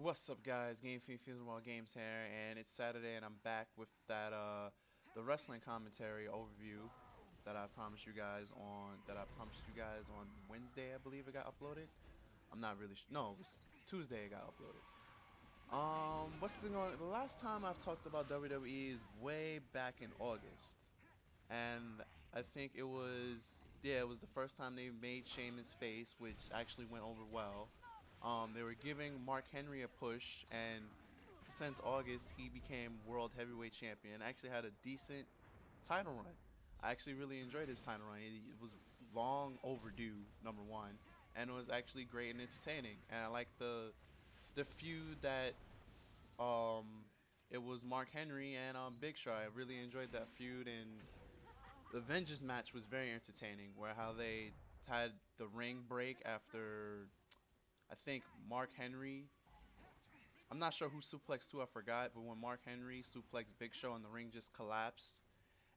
What's up, guys? Game Fiend Feels Well Games here, and it's Saturday, and I'm back with that the wrestling commentary overview that I promised you guys on Wednesday. I believe it got uploaded. I'm not really no, it was Tuesday it got uploaded. What's been going? The last time I've talked about WWE is way back in August, and I think it was the first time they made Sheamus face, which actually went over well. They were giving Mark Henry a push, and since August, he became World Heavyweight Champion. Actually had a decent title run. I actually really enjoyed his title run. It was long overdue, number one, and it was actually great and entertaining. And I like the feud that um, it was Mark Henry and Big Show. I really enjoyed that feud, and the Vengeance match was very entertaining. Where how they had the ring break after I think Mark Henry. I'm not sure who suplexed who, I forgot, but when Mark Henry suplexed Big Show and the ring just collapsed,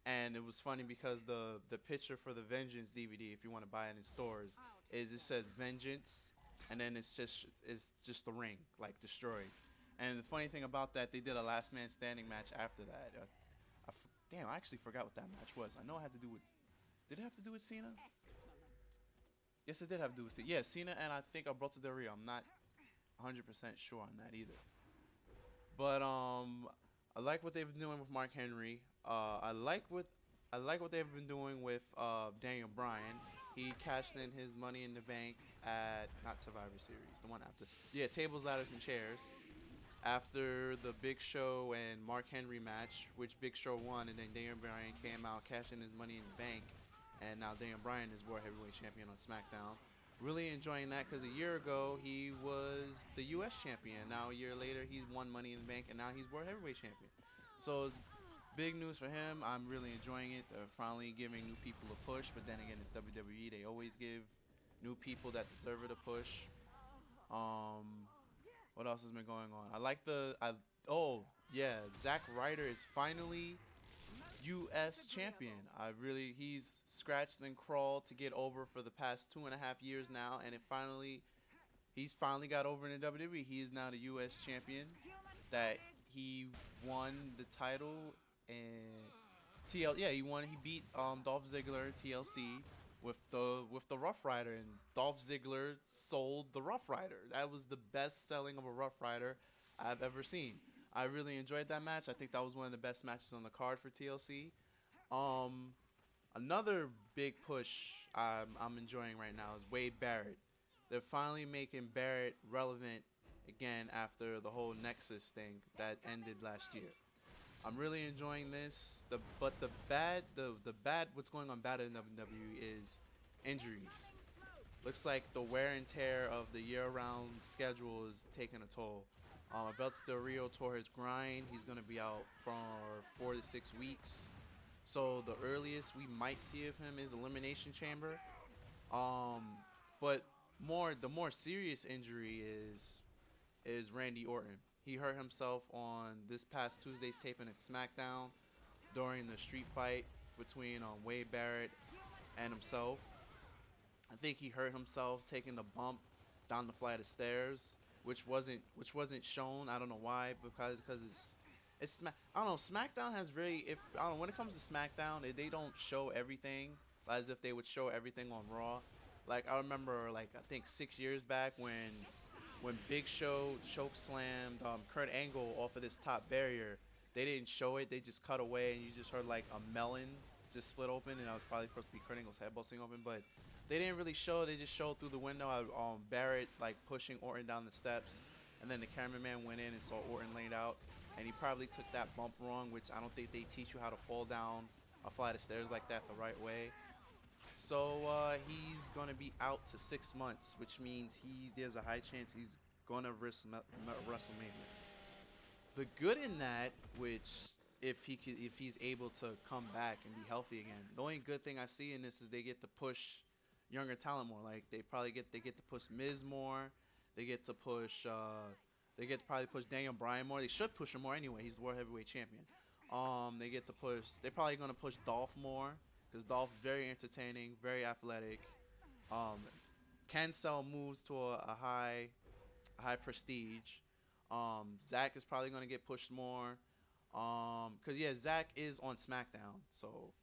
and it was funny because the picture for the Vengeance DVD, if you want to buy it in stores, is it says Vengeance, and then it's just the ring like destroyed. And the funny thing about that, they did a last man standing match after that. Damn, I actually forgot what that match was. I know it had to do with. Did it have to do with Cena? Yes, it did have to do with Cena. Yeah, Cena and I think Alberto Del Rio. I'm not 100% sure on that either. But I like what they've been doing with Mark Henry. I like what they've been doing with Daniel Bryan. He cashed in his Money in the Bank at not Survivor Series, the one after. Yeah, tables, ladders, and chairs. After the Big Show and Mark Henry match, which Big Show won, and then Daniel Bryan came out, cashed in his Money in the Bank, and now Daniel Bryan is World Heavyweight Champion on SmackDown. Really enjoying that because a year ago he was the U.S. champion. Now a year later he's won Money in the Bank and now he's World Heavyweight Champion. So it's big news for him. I'm really enjoying it. They're finally giving new people a push. But then again, it's WWE. They always give new people that deserve it a push. What else has been going on? I like the oh yeah, Zack Ryder is finally U.S. champion. He's scratched and crawled to get over for the past 2.5 years now, and he's finally got over in the WWE. He is now the U.S. champion. That he won the title and yeah, he won. He beat Dolph Ziggler TLC with the Rough Rider, and Dolph Ziggler sold the Rough Rider. That was the best selling of a Rough Rider I've ever seen. I really enjoyed that match. I think that was one of the best matches on the card for TLC. Um, Another big push I'm enjoying right now is Wade Barrett. They're finally making Barrett relevant again after the whole Nexus thing that ended last year. I'm really enjoying this. The bad what's going on bad in WWE is injuries. Looks like the wear and tear of the year-round schedule is taking a toll. Alberto Del Rio tore his grind. He's going to be out for 4 to 6 weeks. So the earliest we might see of him is Elimination Chamber. Um, but the more serious injury is Randy Orton. He hurt himself on this past Tuesday's taping at SmackDown during the street fight between Wade Barrett and himself. I think he hurt himself taking the bump down the flight of stairs, which wasn't shown. I don't know why, because I don't know. SmackDown has very if I don't know when it comes to SmackDown, they don't show everything as if they would show everything on Raw. Like I remember, like I think 6 years back when Big Show choke slammed Kurt Angle off of this top barrier. They didn't show it. They just cut away, and you just heard like a melon just split open, and that was probably supposed to be Kurt Angle's head busting open, but they didn't really show. They just showed through the window Barrett like pushing Orton down the steps, and then the cameraman went in and saw Orton laid out, and he probably took that bump wrong, which I don't think they teach you how to fall down a flight of stairs like that the right way. So he's gonna be out to 6 months, which means there's a high chance he's gonna risk WrestleMania. The good in that, which if he's able to come back and be healthy again, the only good thing I see in this is they get to push younger talent more. Like they get to push Miz more. They get to push they get to probably push Daniel Bryan more. They should push him more anyway. He's the World Heavyweight Champion. They get to push. They're probably gonna push Dolph more because Dolph's very entertaining, very athletic. Um, can sell moves to a high prestige. Zack is probably gonna get pushed more. Cause yeah, Zack is on SmackDown. So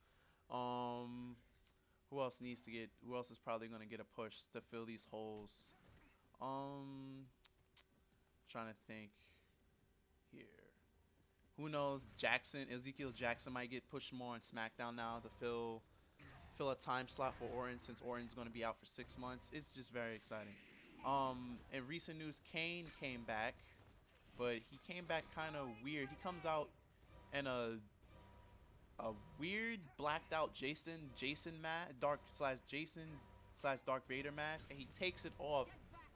um, who else needs to get? Who else is probably gonna get a push to fill these holes? Um, trying to think here. Who knows? Ezekiel Jackson might get pushed more on SmackDown now to fill a time slot for Orton since Orton's going to be out for 6 months. It's just very exciting. In recent news, Kane came back, but he came back kind of weird. He comes out in a weird blacked out Jason mask, Jason slash Dark Vader mask, and he takes it off,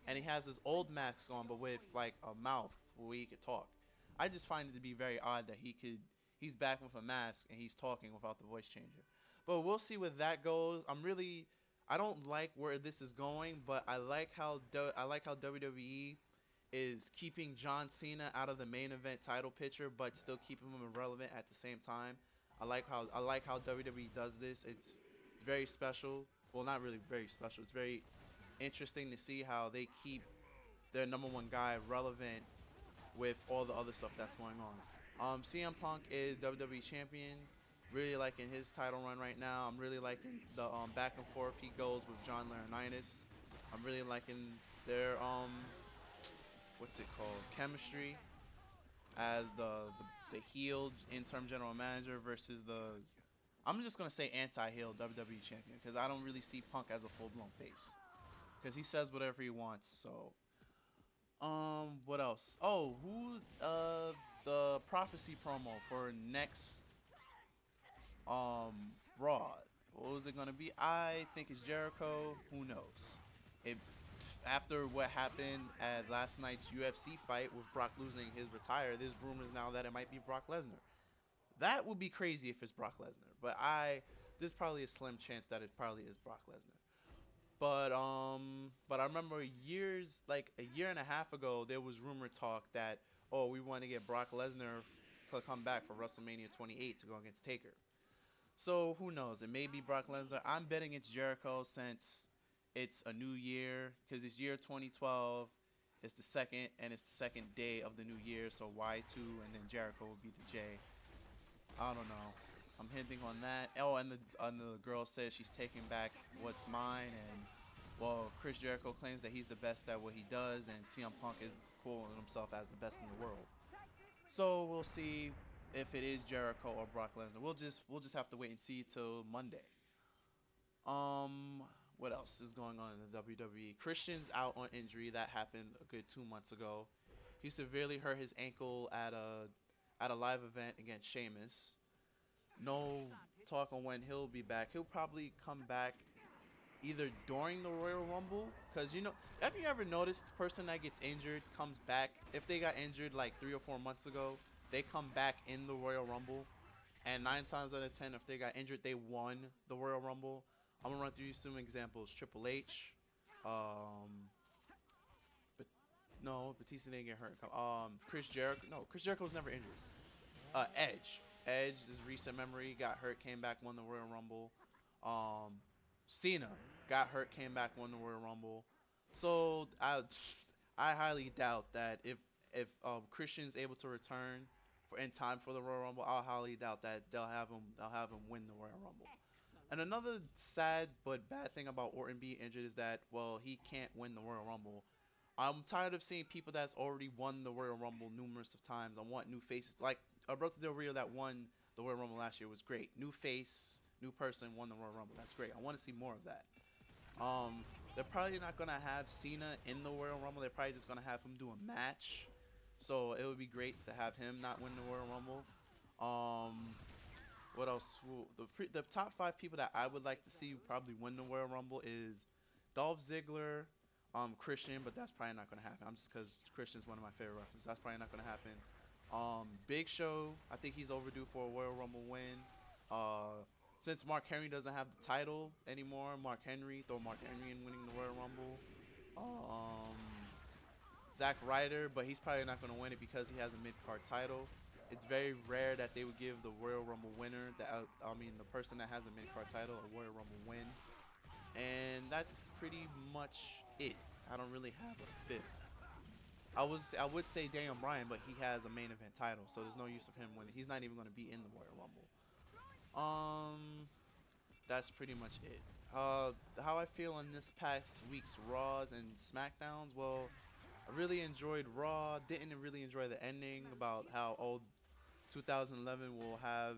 and he has his old mask on, but with like a mouth where he could talk. I just find it to be very odd that he's back with a mask and he's talking without the voice changer. But we'll see where that goes. I don't like where this is going, but I like how WWE is keeping John Cena out of the main event title picture, but still keeping him relevant at the same time. I like how WWE does this. It's very special. Well, not really very special. It's very interesting to see how they keep their number one guy relevant with all the other stuff that's going on. CM Punk is WWE champion. Really liking his title run right now. I'm really liking the back and forth he goes with John Laurinaitis. I'm really liking their what's it called, chemistry as the heel interim general manager versus the, I'm just gonna say anti-heel WWE champion, because I don't really see Punk as a full-blown face, because he says whatever he wants. So what else? Oh, the prophecy promo for next Raw. What was it gonna be? I think it's Jericho. Who knows? It After what happened at last night's UFC fight with Brock losing his retire, there's rumors now that it might be Brock Lesnar. That would be crazy if it's Brock Lesnar, but there's probably a slim chance that it probably is Brock Lesnar. But I remember like a year and a half ago, there was rumor talk that, oh, we want to get Brock Lesnar to come back for WrestleMania 28 to go against Taker. So who knows? It may be Brock Lesnar. I'm betting it's Jericho since it's a new year, because it's year 2012. It's the second day of the new year, so Y2 and then Jericho will be the J. I don't know. I'm hinting on that. Oh, and the girl says she's taking back what's mine, and well, Chris Jericho claims that he's the best at what he does, and CM Punk is calling himself as the best in the world. So we'll see if it is Jericho or Brock Lesnar. We'll just have to wait and see till Monday. What else is going on in the WWE? Christian's out on injury. That happened a good 2 months ago. He severely hurt his ankle at a live event against Sheamus. No talk on when he'll be back. He'll probably come back either during the Royal Rumble, because have you ever noticed the person that gets injured comes back? If they got injured like 3 or 4 months ago, they come back in the Royal Rumble, and 9 times out of 10, if they got injured, they won the Royal Rumble. I'm gonna run through some examples. Triple H, but no, Batista didn't get hurt. Chris Jericho, no, Chris Jericho was never injured. Edge, this recent memory, got hurt, came back, won the Royal Rumble. Cena got hurt, came back, won the Royal Rumble. So I highly doubt that if Christian's able to return in time for the Royal Rumble, I'll highly doubt that they'll have him win the Royal Rumble. And another sad but bad thing about Orton being injured is that, well, he can't win the Royal Rumble. I'm tired of seeing people that's already won the Royal Rumble numerous of times. I want new faces. Like Alberto Del Rio that won the Royal Rumble last year was great. New face, new person won the Royal Rumble. That's great. I want to see more of that. They're probably not going to have Cena in the Royal Rumble. They're probably just going to have him do a match. So it would be great to have him not win the Royal Rumble. What else? The top 5 people that I would like to see probably win the Royal Rumble is Dolph Ziggler, Christian, but that's probably not going to happen. I'm just because Christian's one of my favorite wrestlers. That's probably not going to happen. Big Show, I think he's overdue for a Royal Rumble win. Since Mark Henry doesn't have the title anymore, throw Mark Henry in winning the Royal Rumble. Zack Ryder, but he's probably not going to win it because he has a mid-card title. It's very rare that they would give the Royal Rumble winner, the person that has a mid-card title, a Royal Rumble win. And that's pretty much it. I don't really have a fifth. I would say Daniel Bryan, but he has a main event title, so there's no use of him winning. He's not even going to be in the Royal Rumble. That's pretty much it. How I feel on this past week's Raws and SmackDowns. Well, I really enjoyed Raw. Didn't really enjoy the ending about how old 2011 will have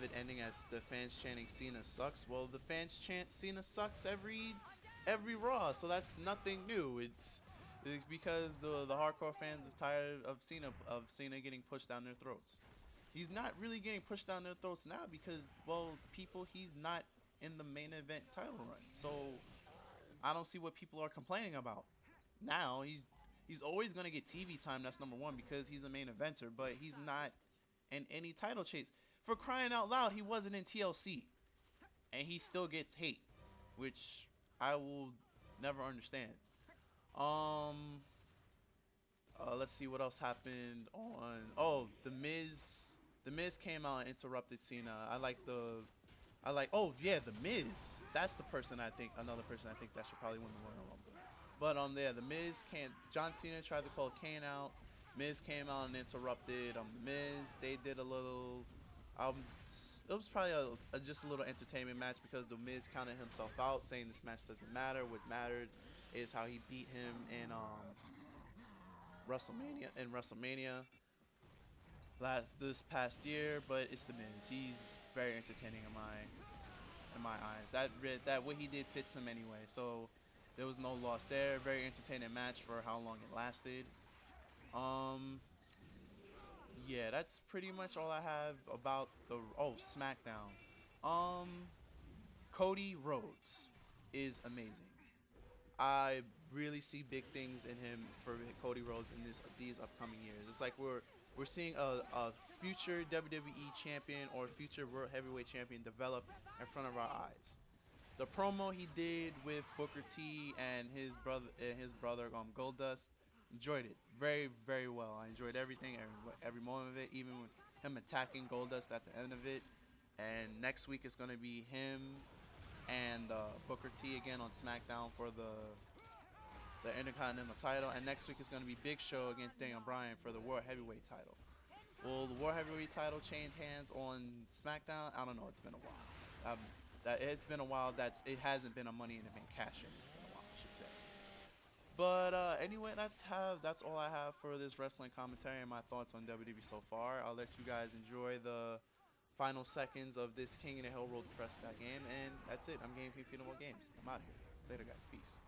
it ending as the fans chanting Cena sucks. Well, the fans chant Cena sucks every Raw, so that's nothing new. It's because the hardcore fans are tired of Cena getting pushed down their throats. He's not really getting pushed down their throats now because, well, he's not in the main event title run. So I don't see what people are complaining about. Now he's always gonna get TV time. That's number one because he's a main eventer, but he's not in any title chase. For crying out loud, he wasn't in TLC, and he still gets hate, which I will never understand. Um, let's see what else happened on. Oh, the Miz. The Miz came out and interrupted Cena. Oh yeah, the Miz. That's the person I think. Another person I think that should probably win the Royal Rumble. But yeah, the Miz can't. John Cena tried to call Kane out. Miz came out and interrupted the Miz. They did a little. Um, it was probably just a little entertainment match because the Miz counted himself out, saying this match doesn't matter. What mattered is how he beat him in WrestleMania this past year. But it's the Miz. He's very entertaining in my eyes. That what he did fits him anyway. So there was no loss there. Very entertaining match for how long it lasted. Yeah, that's pretty much all I have about the SmackDown. Um, Cody Rhodes is amazing. I really see big things in him for Cody Rhodes in these upcoming years. It's like we're seeing a future WWE champion or future World Heavyweight champion develop in front of our eyes. The promo he did with Booker T and his brother Goldust, enjoyed it very, very well. I enjoyed every moment of it, even with him attacking Goldust at the end of it. And next week it's gonna be him and Booker T again on SmackDown for the Intercontinental title. And next week is gonna be Big Show against Daniel Bryan for the World Heavyweight title. Will the World Heavyweight title change hands on SmackDown? I don't know. It's been a while. It's been a while. It hasn't been a Money in the Bank cash-in. It's been a while, I should say. But anyway, that's all I have for this wrestling commentary and my thoughts on WWE so far. I'll let you guys enjoy the final seconds of this King of the Hill Road to Prescott game, and that's it. I'm Game P. Feedable Games. I'm out of here. Later, guys. Peace.